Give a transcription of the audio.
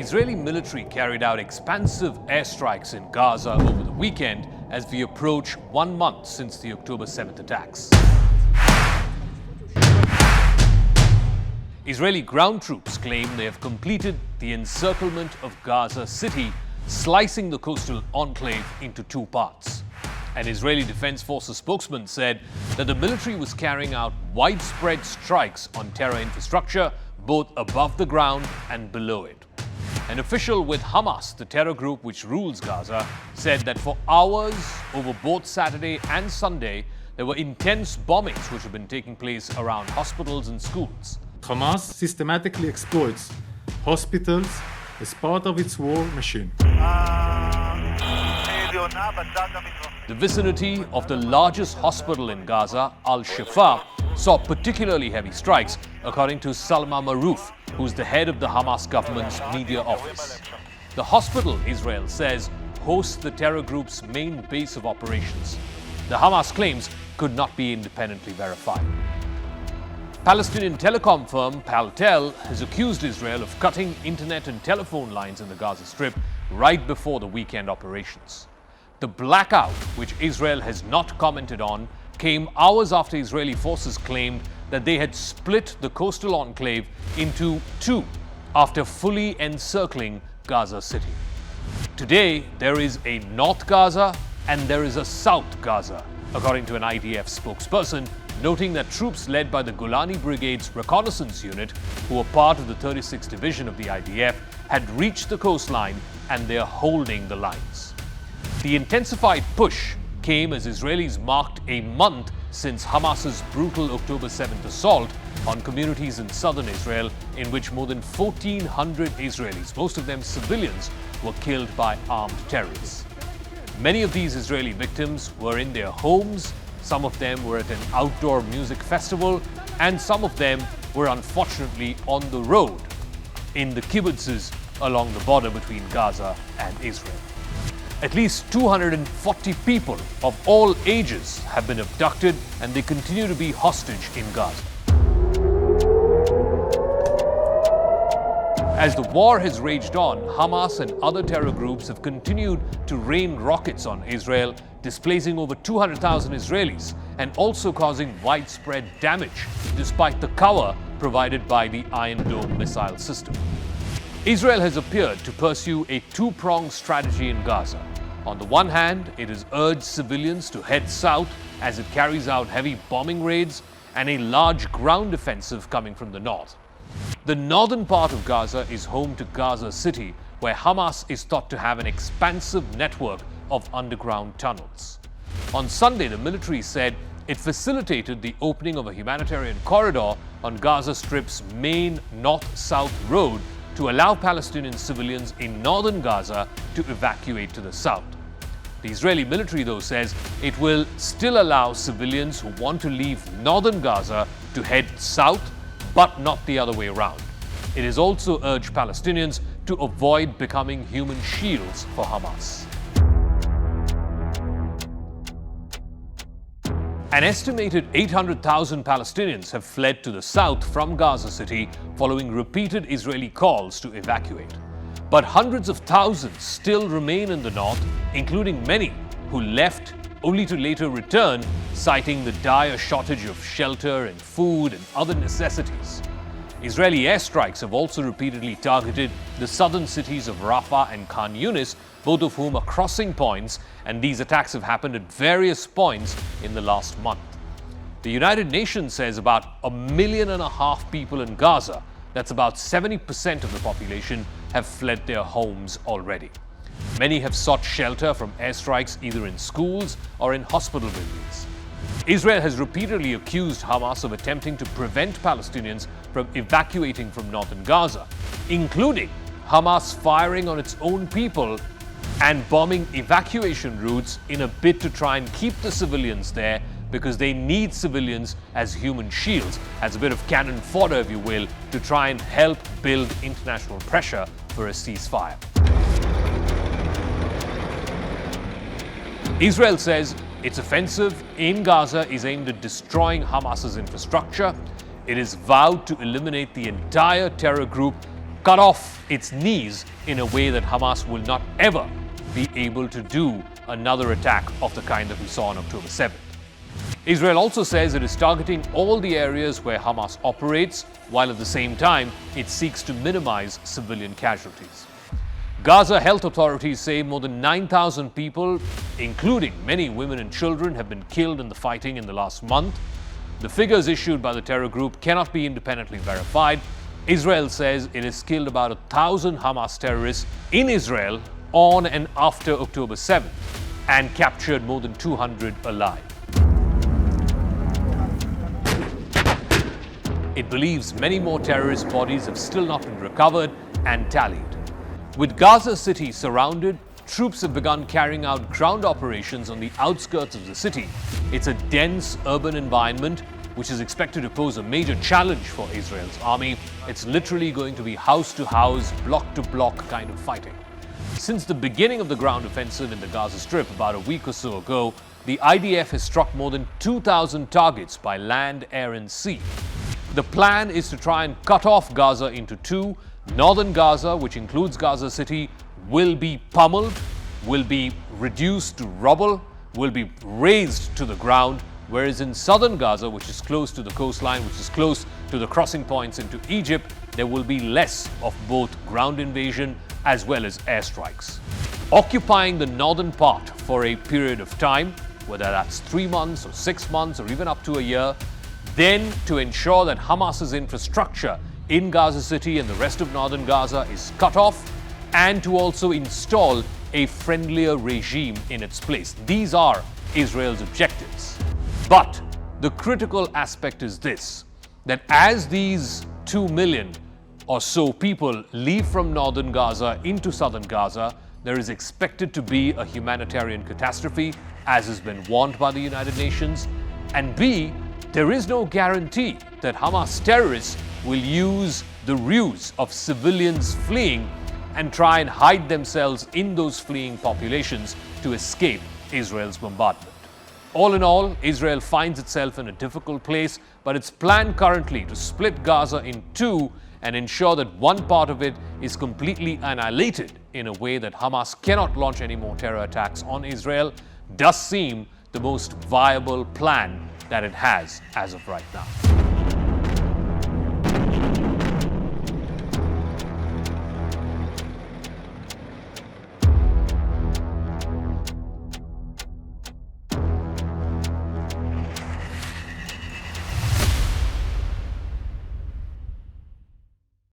Israeli military carried out expansive airstrikes in Gaza over the weekend as we approach 1 month since the October 7th attacks. Israeli ground troops claim they have completed the encirclement of Gaza City, slicing the coastal enclave into 2 parts. An Israeli Defense Forces spokesman said that the military was carrying out widespread strikes on terror infrastructure, both above the ground and below it. An official with Hamas, the terror group which rules Gaza, said that for hours over both Saturday and Sunday, there were intense bombings which have been taking place around hospitals and schools. Hamas systematically exploits hospitals as part of its war machine. The vicinity of the largest hospital in Gaza, Al-Shifa, saw particularly heavy strikes, according to Salma Maroof, who's the head of the Hamas government's media office. The hospital, Israel says, hosts the terror group's main base of operations. The Hamas claims could not be independently verified. Palestinian telecom firm Paltel has accused Israel of cutting internet and telephone lines in the Gaza Strip right before the weekend operations. The blackout, which Israel has not commented on, came hours after Israeli forces claimed that they had split the coastal enclave into 2 after fully encircling Gaza City. Today, there is a North Gaza and there is a South Gaza, according to an IDF spokesperson, noting that troops led by the Golani Brigade's reconnaissance unit, who were part of the 36th Division of the IDF, had reached the coastline and they are holding the lines. The intensified push came as Israelis marked a month since Hamas's brutal October 7th assault on communities in southern Israel, in which more than 1,400 Israelis, most of them civilians, were killed by armed terrorists. Many of these Israeli victims were in their homes, some of them were at an outdoor music festival, and some of them were unfortunately on the road in the kibbutzes along the border between Gaza and Israel. At least 240 people of all ages have been abducted and they continue to be hostage in Gaza. As the war has raged on, Hamas and other terror groups have continued to rain rockets on Israel, displacing over 200,000 Israelis and also causing widespread damage, despite the cover provided by the Iron Dome missile system. Israel has appeared to pursue a 2-pronged strategy in Gaza. On the one hand, it has urged civilians to head south as it carries out heavy bombing raids and a large ground offensive coming from the north. The northern part of Gaza is home to Gaza City, where Hamas is thought to have an expansive network of underground tunnels. On Sunday, the military said it facilitated the opening of a humanitarian corridor on Gaza Strip's main north-south road to allow Palestinian civilians in northern Gaza to evacuate to the south. The Israeli military, though, says it will still allow civilians who want to leave northern Gaza to head south, but not the other way around. It has also urged Palestinians to avoid becoming human shields for Hamas. An estimated 800,000 Palestinians have fled to the south from Gaza City following repeated Israeli calls to evacuate. But hundreds of thousands still remain in the north, including many who left only to later return, citing the dire shortage of shelter and food and other necessities. Israeli airstrikes have also repeatedly targeted the southern cities of Rafah and Khan Yunis, both of whom are crossing points, and these attacks have happened at various points in the last month. The United Nations says about 1.5 million people in Gaza, that's about 70% of the population, have fled their homes already. Many have sought shelter from airstrikes either in schools or in hospital buildings. Israel has repeatedly accused Hamas of attempting to prevent Palestinians from evacuating from northern Gaza, including Hamas firing on its own people and bombing evacuation routes in a bid to try and keep the civilians there, because they need civilians as human shields, as a bit of cannon fodder, if you will, to try and help build international pressure for a ceasefire. Israel says its offensive in Gaza is aimed at destroying Hamas's infrastructure. It has vowed to eliminate the entire terror group cut off its knees in a way that Hamas will not ever be able to do another attack of the kind that we saw on October 7th. Israel also says it is targeting all the areas where Hamas operates, while at the same time it seeks to minimize civilian casualties. Gaza health authorities say more than 9,000 people, including many women and children, have been killed in the fighting in the last month. The figures issued by the terror group cannot be independently verified. Israel says it has killed about 1,000 Hamas terrorists in Israel on and after October 7th and captured more than 200 alive. It believes many more terrorist bodies have still not been recovered and tallied. With Gaza City surrounded, troops have begun carrying out ground operations on the outskirts of the city. It's a dense urban environment which is expected to pose a major challenge for Israel's army. It's literally going to be house to house, block to block kind of fighting. Since the beginning of the ground offensive in the Gaza Strip about a week or so ago, the IDF has struck more than 2,000 targets by land, air and sea. The plan is to try and cut off Gaza into two. Northern Gaza, which includes Gaza City, will be pummeled, will be reduced to rubble, will be razed to the ground, whereas in southern Gaza, which is close to the coastline, which is close to the crossing points into Egypt, there will be less of both ground invasion as well as airstrikes. Occupying the northern part for a period of time, whether that's 3 months or 6 months or even up to a year, then to ensure that Hamas's infrastructure in Gaza City and the rest of northern Gaza is cut off, and to also install a friendlier regime in its place. These are Israel's objectives. But the critical aspect is this, that as these 2 million or so people leave from northern Gaza into southern Gaza, there is expected to be a humanitarian catastrophe, as has been warned by the United Nations, and B, there is no guarantee that Hamas terrorists will use the ruse of civilians fleeing and try and hide themselves in those fleeing populations to escape Israel's bombardment. All in all, Israel finds itself in a difficult place, but its plan currently to split Gaza in two and ensure that one part of it is completely annihilated in a way that Hamas cannot launch any more terror attacks on Israel does seem the most viable plan that it has as of right now.